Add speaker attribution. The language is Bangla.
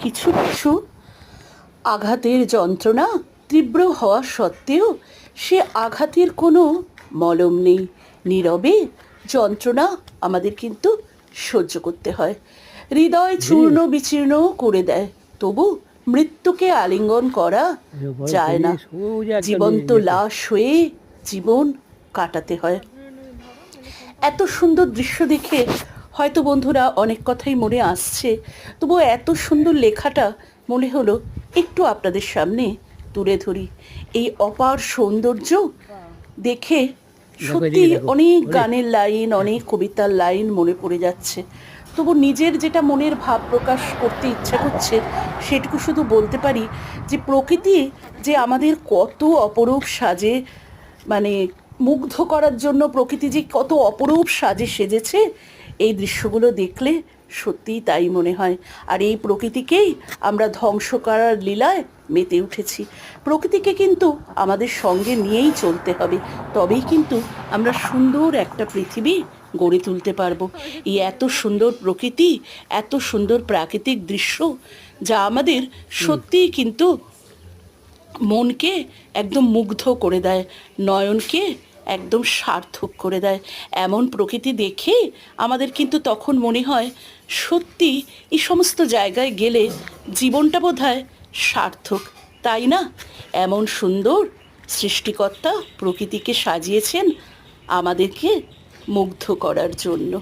Speaker 1: কিছু কিছু আঘাতের যন্ত্রণা তীব্র হওয়া সত্ত্বেও সে আঘাতের কোনো মলম নেই। নীরবে যন্ত্রণা আমাদের কিন্তু সহ্য করতে হয়। হৃদয় চূর্ণ বিচীর্ণ করে দেয়, তবু মৃত্যুকে আলিঙ্গন করা যায় না। জীবন্ত লাশ হয়ে জীবন কাটাতে হয়। এত সুন্দর দৃশ্য দেখে হয়তো বন্ধুরা অনেক কথাই মনে আসছে, তবুও এত সুন্দর লেখাটা মনে হলো একটু আপনাদের সামনে তুলে ধরি। এই অপার সৌন্দর্য দেখে সত্যি অনেক গানের লাইন, অনেক কবিতার লাইন মনে পড়ে যাচ্ছে। তবু নিজের যেটা মনের ভাব প্রকাশ করতে ইচ্ছা করছে সেটুকু শুধু বলতে পারি যে প্রকৃতি যে আমাদের কত অপরূপ সাজে, মানে মুগ্ধ করার জন্য প্রকৃতি যে কত অপরূপ সাজে সেজেছে, এই দৃশ্যগুলো দেখলে সত্যিই তাই মনে হয়। আর এই প্রকৃতিকেই আমরা ধ্বংস করার লীলায় মেতে উঠেছি। প্রকৃতিকে কিন্তু আমাদের সঙ্গে নিয়েই চলতে হবে, তবেই কিন্তু আমরা সুন্দর একটা পৃথিবী গড়ে তুলতে পারবো। এই এত সুন্দর প্রকৃতি, এত সুন্দর প্রাকৃতিক দৃশ্য, যা আমাদের সত্যিই কিন্তু মনকে একদম মুগ্ধ করে দেয়, নয়নকে একদম সার্থক করে দেয়। এমন প্রকৃতি দেখে আমাদের কিন্তু তখন মনে হয় সত্যি এই সমস্ত জায়গায় গেলে জীবনটা বোধহয় সার্থক, তাই না? এমন সুন্দর সৃষ্টিকর্তা প্রকৃতিকে সাজিয়েছেন আমাদেরকে মুগ্ধ করার জন্য।